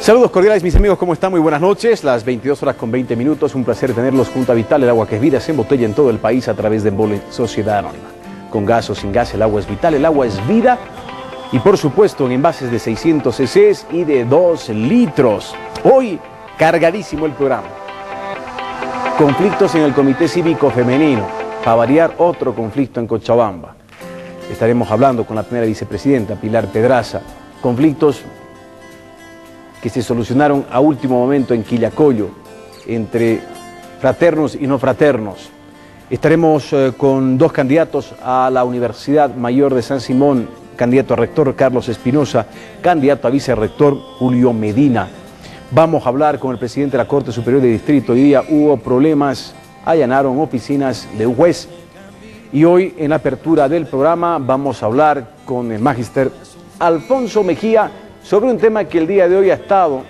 Saludos cordiales mis amigos, ¿cómo están? Muy buenas noches, las 22 horas con 20 minutos, un placer tenerlos junto a Vital, el agua que es vida, se embotella en todo el país a través de Embole Sociedad Anónima. Con gas o sin gas, el agua es vital, el agua es vida y por supuesto en envases de 600 cc y de 2 litros. Hoy, cargadísimo el programa. Conflictos en el Comité Cívico Femenino, para variar otro conflicto en Cochabamba. Estaremos hablando con la primera vicepresidenta, Pilar Pedraza, conflictos que se solucionaron a último momento en Quillacollo, entre fraternos y no fraternos. Estaremos con dos candidatos a la Universidad Mayor de San Simón, candidato a rector Carlos Espinosa, candidato a vicerrector Julio Medina. Vamos a hablar con el presidente de la Corte Superior de Distrito. Hoy día hubo problemas, allanaron oficinas de un juez. Y hoy, en la apertura del programa, vamos a hablar con el magíster Alfonso Mejía sobre un tema que el día de hoy ha estado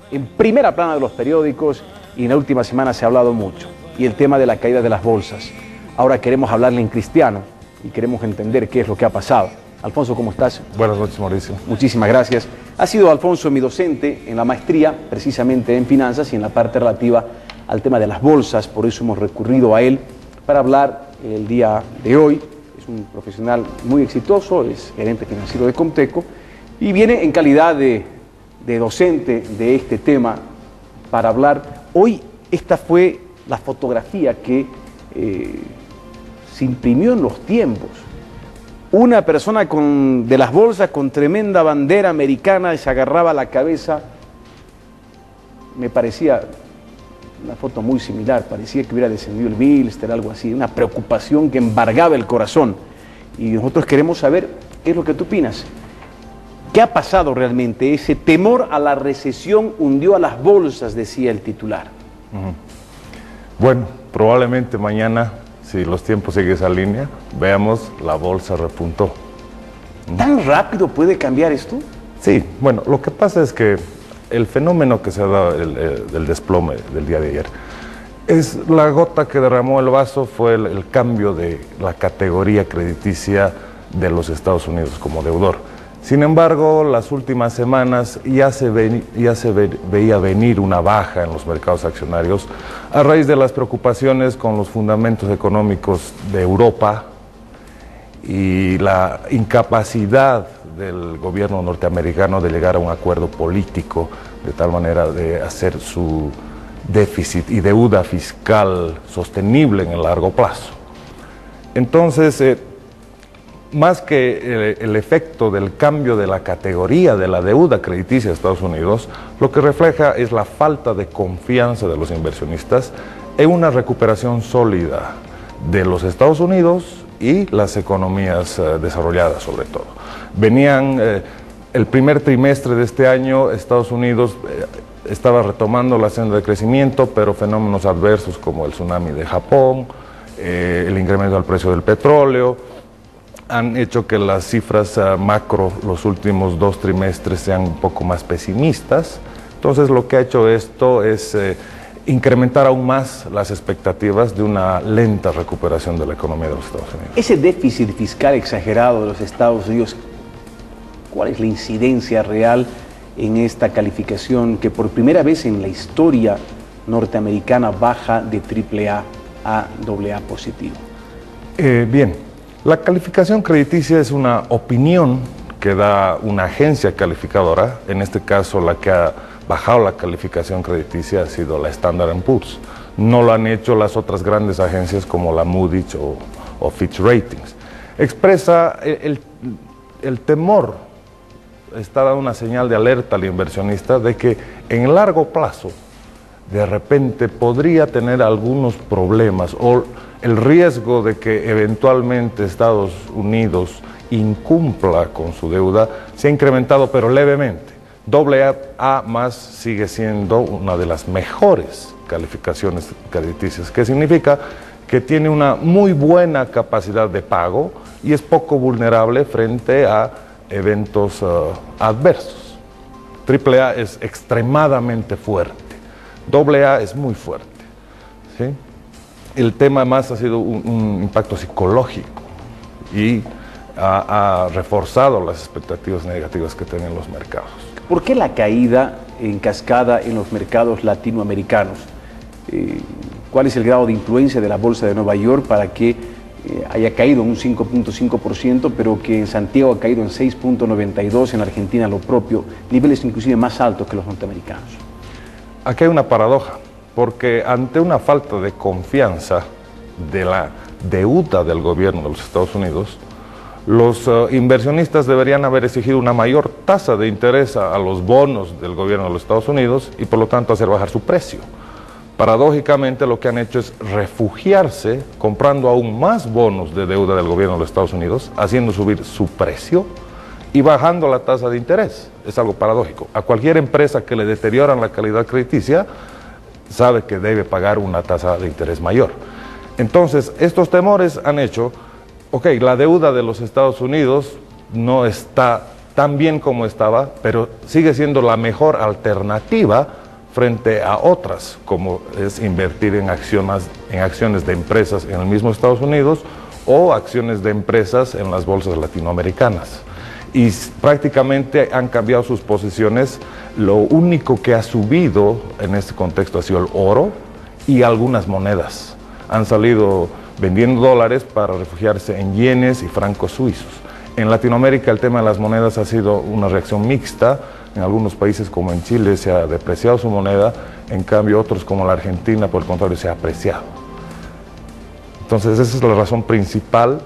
en primera plana de los periódicos y en la última semana se ha hablado mucho, y el tema de la caída de las bolsas. Ahora queremos hablarle en cristiano y queremos entender qué es lo que ha pasado. Alfonso, ¿cómo estás? Buenas noches, Mauricio. Muchísimas gracias. Ha sido Alfonso mi docente en la maestría, precisamente en finanzas y en la parte relativa al tema de las bolsas, por eso hemos recurrido a él para hablar el día de hoy. Es un profesional muy exitoso, es gerente financiero de Comteco, y viene en calidad de docente de este tema para hablar. Hoy esta fue la fotografía que se imprimió en los tiempos. Una persona de las bolsas con tremenda bandera americana y se agarraba la cabeza. Me parecía una foto muy similar, parecía que hubiera descendido el Bilster, algo así, una preocupación que embargaba el corazón. Y nosotros queremos saber qué es lo que tú opinas. ¿Qué ha pasado realmente? Ese temor a la recesión hundió a las bolsas, decía el titular. Bueno, probablemente mañana, si los tiempos siguen esa línea, veamos la bolsa repuntó. ¿Tan rápido puede cambiar esto? Sí, bueno, lo que pasa es que el fenómeno que se ha dado, el desplome del día de ayer, es la gota que derramó el vaso, fue el cambio de la categoría crediticia de los Estados Unidos como deudor. Sin embargo, las últimas semanas ya se veía venir una baja en los mercados accionarios a raíz de las preocupaciones con los fundamentos económicos de Europa y la incapacidad del gobierno norteamericano de llegar a un acuerdo político de tal manera de hacer su déficit y deuda fiscal sostenible en el largo plazo. Entonces, más que el efecto del cambio de la categoría de la deuda crediticia de Estados Unidos, lo que refleja es la falta de confianza de los inversionistas en una recuperación sólida de los Estados Unidos y las economías desarrolladas sobre todo. Venían, el primer trimestre de este año, Estados Unidos estaba retomando la senda de crecimiento, pero fenómenos adversos como el tsunami de Japón, el incremento del precio del petróleo, han hecho que las cifras macro los últimos 2 trimestres sean un poco más pesimistas. Entonces lo que ha hecho esto es incrementar aún más las expectativas de una lenta recuperación de la economía de los Estados Unidos. Ese déficit fiscal exagerado de los Estados Unidos, ¿cuál es la incidencia real en esta calificación que por primera vez en la historia norteamericana baja de AAA a AA positivo? Bien. La calificación crediticia es una opinión que da una agencia calificadora. En este caso, la que ha bajado la calificación crediticia ha sido la Standard & Poor's. No lo han hecho las otras grandes agencias como la Moody's o Fitch Ratings. Expresa el temor, está dando una señal de alerta al inversionista de que en el largo plazo, de repente podría tener algunos problemas o el riesgo de que eventualmente Estados Unidos incumpla con su deuda se ha incrementado, pero levemente. AA más sigue siendo una de las mejores calificaciones crediticias, que significa que tiene una muy buena capacidad de pago y es poco vulnerable frente a eventos adversos. AAA es extremadamente fuerte, AA es muy fuerte, ¿sí? El tema más ha sido un impacto psicológico y ha reforzado las expectativas negativas que tenían los mercados. ¿Por qué la caída en cascada en los mercados latinoamericanos. ¿Cuál es el grado de influencia de la Bolsa de Nueva York para que haya caído un 5.5%, pero que en Santiago ha caído en 6.92%, en Argentina lo propio, niveles inclusive más altos que los norteamericanos? Aquí hay una paradoja, porque ante una falta de confianza de la deuda del gobierno de los Estados Unidos, los inversionistas deberían haber exigido una mayor tasa de interés a los bonos del gobierno de los Estados Unidos y por lo tanto hacer bajar su precio. Paradójicamente lo que han hecho es refugiarse comprando aún más bonos de deuda del gobierno de los Estados Unidos, haciendo subir su precio y bajando la tasa de interés. Es algo paradójico. A cualquier empresa que le deterioran la calidad crediticia sabe que debe pagar una tasa de interés mayor. Entonces, estos temores han hecho, ok, la deuda de los Estados Unidos no está tan bien como estaba, pero sigue siendo la mejor alternativa frente a otras, como es invertir en acciones de empresas en el mismo Estados Unidos o acciones de empresas en las bolsas latinoamericanas. Y prácticamente han cambiado sus posiciones. Lo único que ha subido en este contexto ha sido el oro y algunas monedas. Han salido vendiendo dólares para refugiarse en yenes y francos suizos. En Latinoamérica el tema de las monedas ha sido una reacción mixta. En algunos países como en Chile se ha depreciado su moneda, en cambio otros como la Argentina por el contrario se ha apreciado. Entonces esa es la razón principal.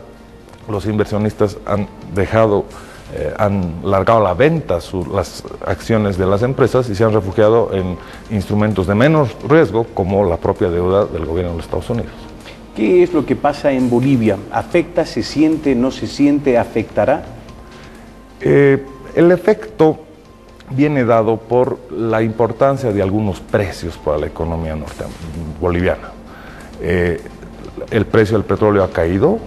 Los inversionistas han largado la venta las acciones de las empresas y se han refugiado en instrumentos de menos riesgo como la propia deuda del gobierno de los Estados Unidos. ¿Qué es lo que pasa en Bolivia? ¿Afecta, se siente, no se siente, afectará? El efecto viene dado por la importancia de algunos precios para la economía boliviana. El precio del petróleo ha caído,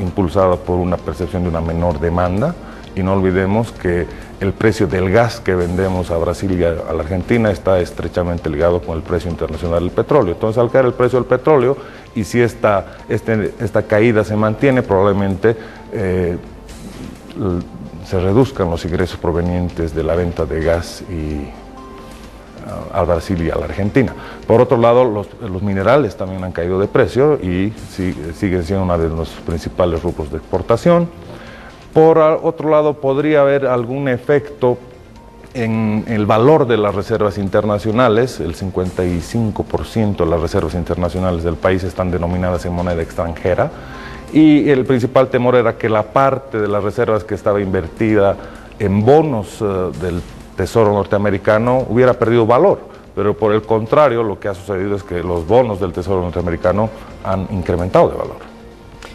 impulsado por una percepción de una menor demanda, y no olvidemos que el precio del gas que vendemos a Brasil y a la Argentina está estrechamente ligado con el precio internacional del petróleo. Entonces, al caer el precio del petróleo, y si esta caída se mantiene, probablemente se reduzcan los ingresos provenientes de la venta de gas al Brasil y a la Argentina. Por otro lado, los minerales también han caído de precio y siguen siendo uno de los principales rubros de exportación. Por otro lado, podría haber algún efecto en el valor de las reservas internacionales. El 55% de las reservas internacionales del país están denominadas en moneda extranjera. Y el principal temor era que la parte de las reservas que estaba invertida en bonos del Tesoro norteamericano hubiera perdido valor, pero por el contrario lo que ha sucedido es que los bonos del Tesoro norteamericano han incrementado de valor.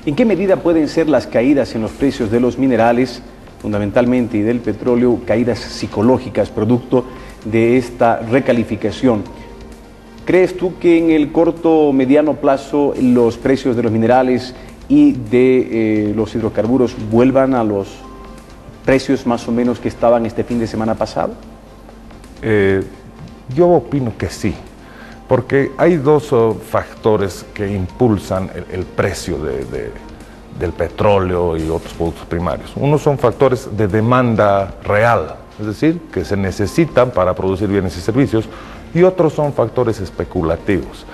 ¿En qué medida pueden ser las caídas en los precios de los minerales, fundamentalmente y del petróleo, caídas psicológicas producto de esta recalificación? ¿Crees tú que en el corto o mediano plazo los precios de los minerales y de los hidrocarburos vuelvan a los precios más o menos que estaban este fin de semana pasado? Yo opino que sí, porque hay dos factores que impulsan el precio del petróleo y otros productos primarios. Uno son factores de demanda real, es decir, que se necesitan para producir bienes y servicios, y otros son factores especulativos.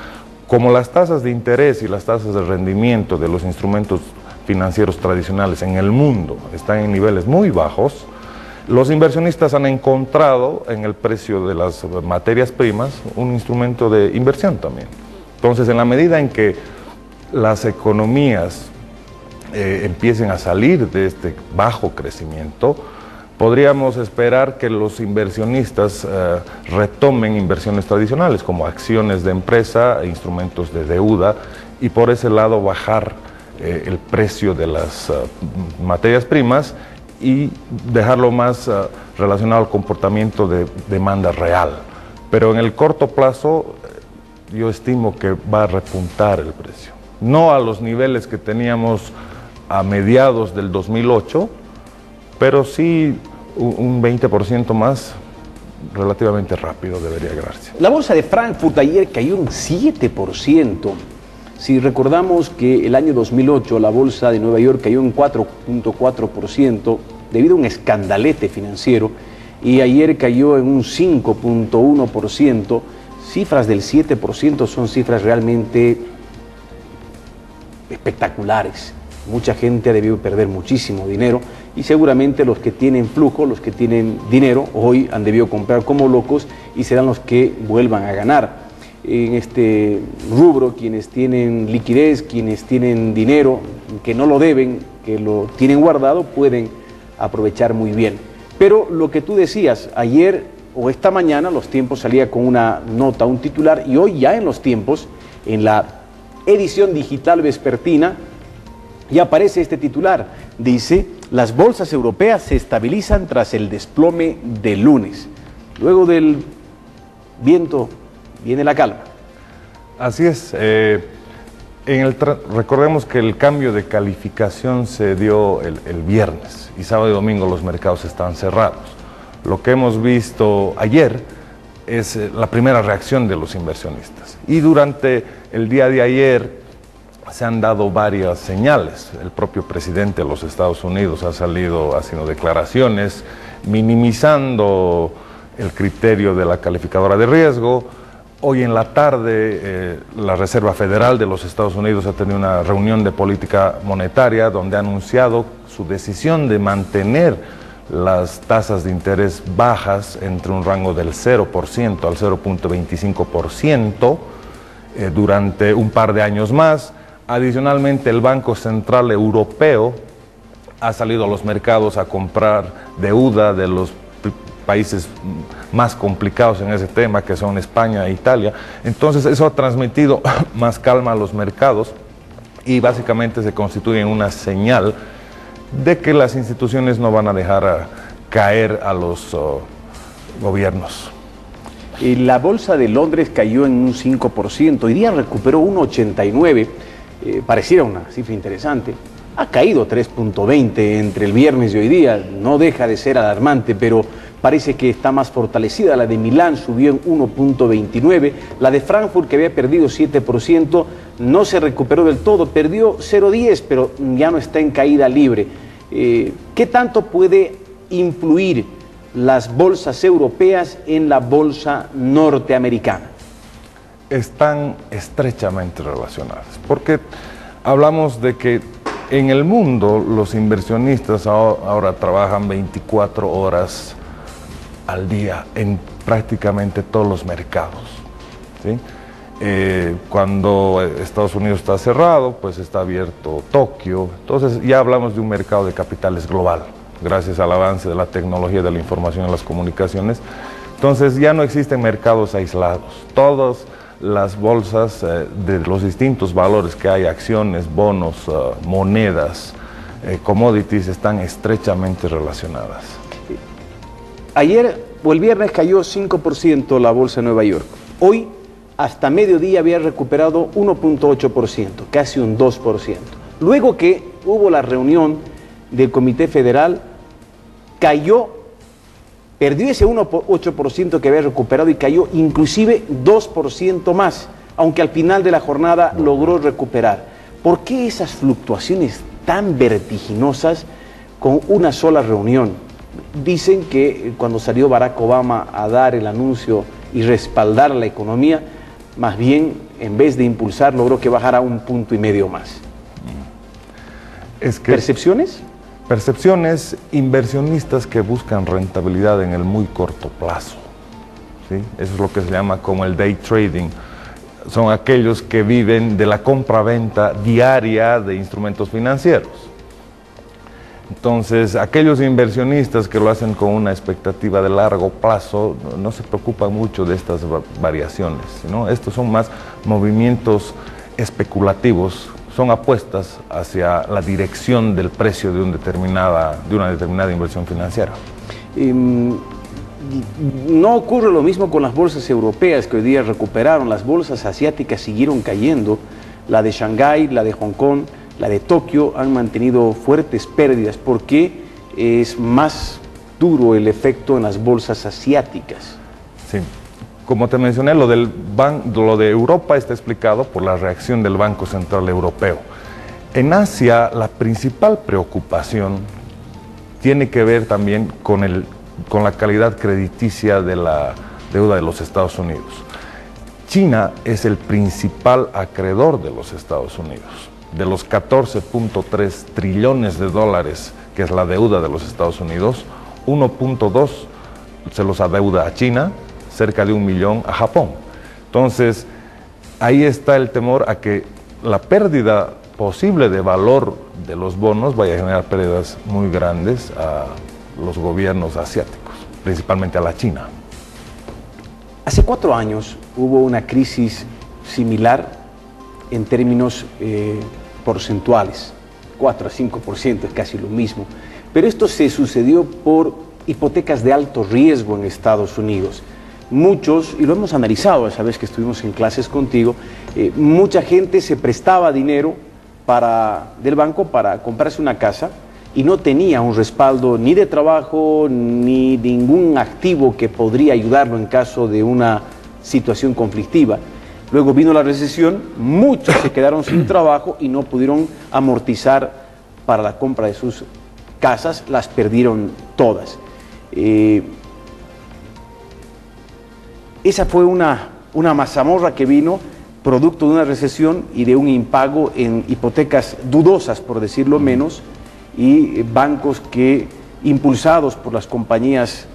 Como las tasas de interés y las tasas de rendimiento de los instrumentos financieros tradicionales en el mundo están en niveles muy bajos, los inversionistas han encontrado en el precio de las materias primas un instrumento de inversión también. Entonces, en la medida en que las economías empiecen a salir de este bajo crecimiento, podríamos esperar que los inversionistas retomen inversiones tradicionales como acciones de empresa e instrumentos de deuda, y por ese lado bajar el precio de las materias primas y dejarlo más relacionado al comportamiento de demanda real. Pero en el corto plazo yo estimo que va a repuntar el precio. No a los niveles que teníamos a mediados del 2008, pero sí un 20% más, relativamente rápido debería lograrse. La bolsa de Frankfurt ayer cayó un 7%. Si recordamos que el año 2008 la bolsa de Nueva York cayó en 4.4% debido a un escandalete financiero, y ayer cayó en un 5.1%. Cifras del 7% son cifras realmente espectaculares. Mucha gente ha debido perder muchísimo dinero y seguramente los que tienen flujo, los que tienen dinero, hoy han debido comprar como locos y serán los que vuelvan a ganar. En este rubro, quienes tienen liquidez, quienes tienen dinero, que no lo deben, que lo tienen guardado, pueden aprovechar muy bien. Pero lo que tú decías, ayer o esta mañana Los Tiempos salía con una nota, un titular, y hoy ya en Los Tiempos, en la edición digital vespertina, ya aparece este titular. Dice: las bolsas europeas se estabilizan tras el desplome del lunes. Luego del viento viene la calma. Así es. Recordemos que el cambio de calificación se dio el viernes y sábado y domingo los mercados están cerrados. Lo que hemos visto ayer es la primera reacción de los inversionistas. Y durante el día de ayer se han dado varias señales. El propio presidente de los Estados Unidos ha salido haciendo declaraciones, minimizando el criterio de la calificadora de riesgo. Hoy en la tarde la Reserva Federal de los Estados Unidos ha tenido una reunión de política monetaria donde ha anunciado su decisión de mantener las tasas de interés bajas entre un rango del 0% al 0.25% durante un par de años más. Adicionalmente, el Banco Central Europeo ha salido a los mercados a comprar deuda de los países más complicados en ese tema, que son España e Italia. Entonces eso ha transmitido más calma a los mercados y básicamente se constituye en una señal de que las instituciones no van a dejar caer a los gobiernos. Y la bolsa de Londres cayó en un 5%, hoy día recuperó un 89%, pareciera una cifra interesante. Ha caído 3.20 entre el viernes y hoy día, no deja de ser alarmante, pero parece que está más fortalecida. La de Milán subió en 1.29, la de Frankfurt, que había perdido 7%, no se recuperó del todo, perdió 0.10, pero ya no está en caída libre. ¿Qué tanto puede influir las bolsas europeas en la bolsa norteamericana? Están estrechamente relacionadas, porque hablamos de que en el mundo los inversionistas ahora trabajan 24 horas al día en prácticamente todos los mercados, ¿sí? Cuando Estados Unidos está cerrado, pues está abierto Tokio. Entonces ya hablamos de un mercado de capitales global, gracias al avance de la tecnología de la información y las comunicaciones. Entonces ya no existen mercados aislados. Todas las bolsas de los distintos valores que hay, acciones, bonos, monedas, commodities, están estrechamente relacionadas. Ayer o el viernes cayó 5% la bolsa de Nueva York. Hoy, hasta mediodía, había recuperado 1.8%, casi un 2%. Luego que hubo la reunión del Comité Federal, perdió ese 1.8% que había recuperado y cayó inclusive 2% más, aunque al final de la jornada logró recuperar. ¿Por qué esas fluctuaciones tan vertiginosas con una sola reunión? Dicen que cuando salió Barack Obama a dar el anuncio y respaldar la economía, más bien, en vez de impulsar, logró que bajara 1,5 puntos más. ¿Percepciones? Percepciones, inversionistas que buscan rentabilidad en el muy corto plazo, ¿sí? Eso es lo que se llama como el day trading. Son aquellos que viven de la compra-venta diaria de instrumentos financieros. Entonces, aquellos inversionistas que lo hacen con una expectativa de largo plazo no se preocupan mucho de estas variaciones, ¿no? Estos son más movimientos especulativos, son apuestas hacia la dirección del precio de una determinada inversión financiera. No ocurre lo mismo con las bolsas europeas que hoy día recuperaron. Las bolsas asiáticas siguieron cayendo. La de Shanghái, la de Hong Kong, la de Tokio han mantenido fuertes pérdidas porque es más duro el efecto en las bolsas asiáticas. Sí. Como te mencioné, lo de Europa está explicado por la reacción del Banco Central Europeo. En Asia, la principal preocupación tiene que ver también con el con la calidad crediticia de la deuda de los Estados Unidos. China es el principal acreedor de los Estados Unidos. De los 14.3 trillones de dólares que es la deuda de los Estados Unidos, 1.2 se los adeuda a China, cerca de 1 millón a Japón. Entonces, ahí está el temor a que la pérdida posible de valor de los bonos vaya a generar pérdidas muy grandes a los gobiernos asiáticos, principalmente a la China. Hace 4 años hubo una crisis similar en términos porcentuales, 4 a 5%, es casi lo mismo, pero esto se sucedió por hipotecas de alto riesgo en Estados Unidos. Muchos, y lo hemos analizado esa vez que estuvimos en clases contigo, mucha gente se prestaba dinero del banco para comprarse una casa y no tenía un respaldo ni de trabajo ni ningún activo que podría ayudarlo en caso de una situación conflictiva. Luego vino la recesión, muchos se quedaron sin trabajo y no pudieron amortizar para la compra de sus casas, las perdieron todas. Esa fue una mazamorra que vino producto de una recesión y de un impago en hipotecas dudosas, por decirlo menos, y bancos que, impulsados por las compañías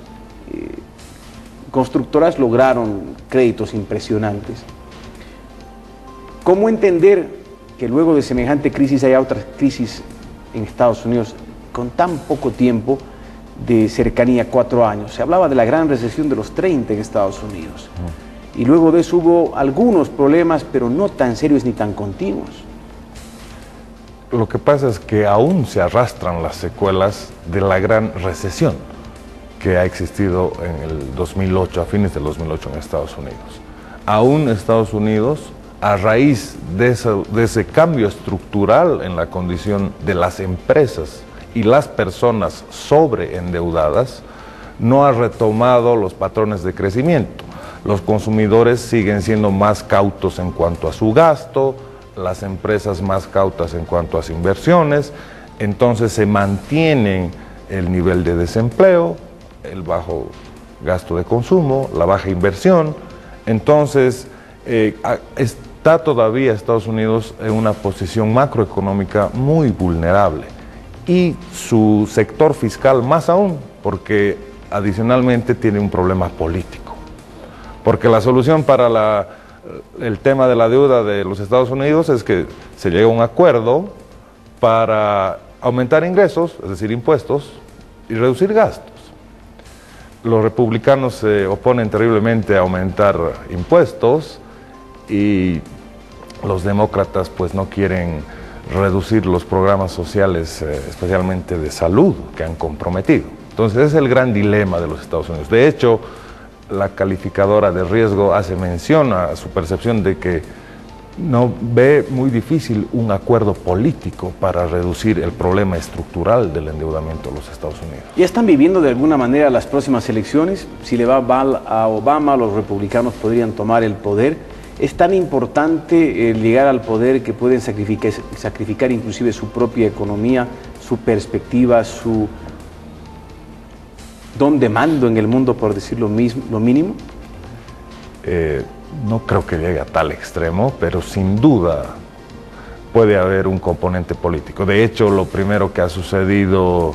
constructoras, lograron créditos impresionantes. ¿Cómo entender que luego de semejante crisis haya otras crisis en Estados Unidos con tan poco tiempo de cercanía, 4 años? Se hablaba de la gran recesión de los 30 en Estados Unidos. Y luego de eso hubo algunos problemas, pero no tan serios ni tan continuos. Lo que pasa es que aún se arrastran las secuelas de la gran recesión que ha existido en el 2008, a fines del 2008 en Estados Unidos. Aún Estados Unidos, a raíz de ese cambio estructural en la condición de las empresas y las personas sobreendeudadas, no ha retomado los patrones de crecimiento. Los consumidores siguen siendo más cautos en cuanto a su gasto, las empresas más cautas en cuanto a sus inversiones, entonces se mantienen el nivel de desempleo, el bajo gasto de consumo, la baja inversión. Entonces está todavía Estados Unidos en una posición macroeconómica muy vulnerable y su sector fiscal más aún, porque adicionalmente tiene un problema político, porque la solución para el tema de la deuda de los Estados Unidos es que se llegue a un acuerdo para aumentar ingresos, es decir, impuestos, y reducir gastos. Los republicanos se oponen terriblemente a aumentar impuestos y los demócratas pues no quieren reducir los programas sociales, especialmente de salud, que han comprometido. Entonces ese es el gran dilema de los Estados Unidos. De hecho, la calificadora de riesgo hace mención a su percepción de que no ve muy difícil un acuerdo político para reducir el problema estructural del endeudamiento de los Estados Unidos. ¿Ya están viviendo de alguna manera las próximas elecciones? Si le va mal a Obama, los republicanos podrían tomar el poder. ¿Es tan importante llegar al poder que pueden sacrificar inclusive su propia economía, su perspectiva, su don de mando en el mundo, por decir lo mínimo? No creo que llegue a tal extremo, pero sin duda puede haber un componente político. De hecho, lo primero que ha sucedido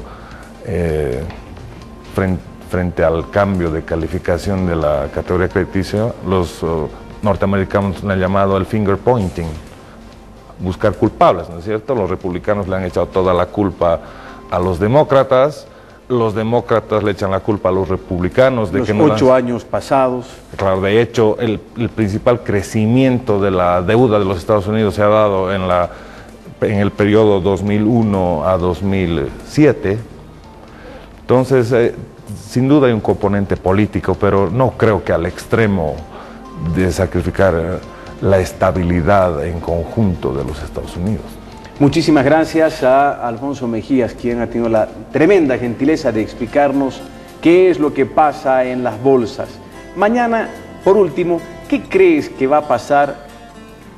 frente al cambio de calificación de la categoría crediticia, los norteamericanos le han llamado el finger pointing, buscar culpables, ¿no es cierto? Los republicanos le han echado toda la culpa a los demócratas le echan la culpa a los republicanos de los que no 8 años pasados. Claro, de hecho, el principal crecimiento de la deuda de los Estados Unidos se ha dado en el periodo 2001 a 2007. Entonces, sin duda hay un componente político, pero no creo que al extremo de sacrificar la estabilidad en conjunto de los Estados Unidos. Muchísimas gracias a Alfonso Mejías, quien ha tenido la tremenda gentileza de explicarnos qué es lo que pasa en las bolsas. Mañana, por último, ¿qué crees que va a pasar?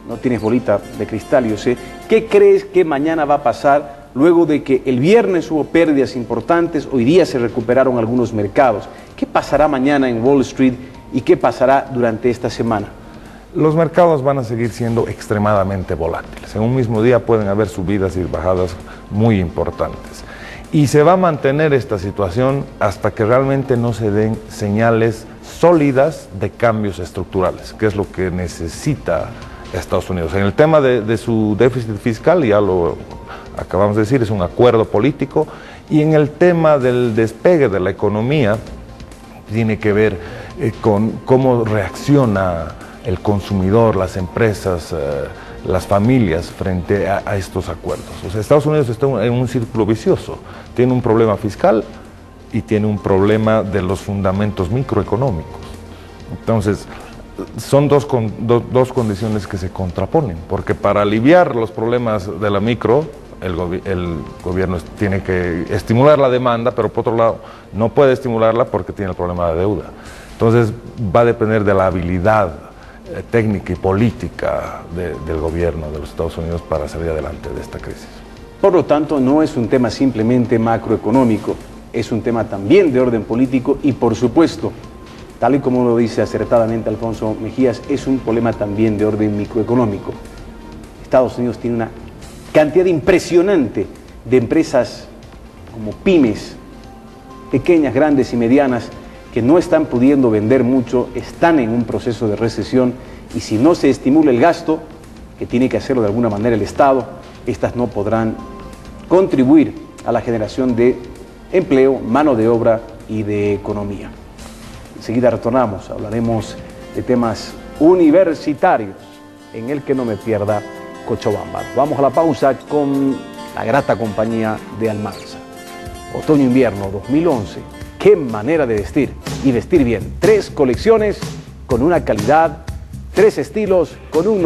No tienes bolita de cristal, yo sé. ¿Qué crees que mañana va a pasar luego de que el viernes hubo pérdidas importantes, hoy día se recuperaron algunos mercados. ¿Qué pasará mañana en Wall Street y qué pasará durante esta semana? Los mercados van a seguir siendo extremadamente volátiles. En un mismo día pueden haber subidas y bajadas muy importantes. Y se va a mantener esta situación hasta que realmente no se den señales sólidas de cambios estructurales, que es lo que necesita Estados Unidos. En el tema de su déficit fiscal, ya lo acabamos de decir, es un acuerdo político, y en el tema del despegue de la economía, tiene que ver con cómo reacciona el consumidor, las empresas, las familias frente a estos acuerdos. O sea, Estados Unidos está en un círculo vicioso, tiene un problema fiscal y tiene un problema de los fundamentos microeconómicos. Entonces, son dos condiciones que se contraponen, porque para aliviar los problemas de la micro, el gobierno tiene que estimular la demanda, pero por otro lado no puede estimularla porque tiene el problema de deuda. Entonces va a depender de la habilidad técnica y política del gobierno de los Estados Unidos para salir adelante de esta crisis. Por lo tanto, no es un tema simplemente macroeconómico, es un tema también de orden político y, por supuesto, tal y como lo dice acertadamente Alfonso Mejías, es un problema también de orden microeconómico. Estados Unidos tiene una cantidad impresionante de empresas como pymes, pequeñas, grandes y medianas, que no están pudiendo vender mucho, están en un proceso de recesión y si no se estimula el gasto, que tiene que hacerlo de alguna manera el Estado, estas no podrán contribuir a la generación de empleo, mano de obra y de economía. Enseguida retornamos, hablaremos de temas universitarios en el que no me pierda Cochabamba. Vamos a la pausa con la grata compañía de Almanza. Otoño-invierno 2011. Qué manera de vestir y vestir bien. 3 colecciones con una calidad, 3 estilos con un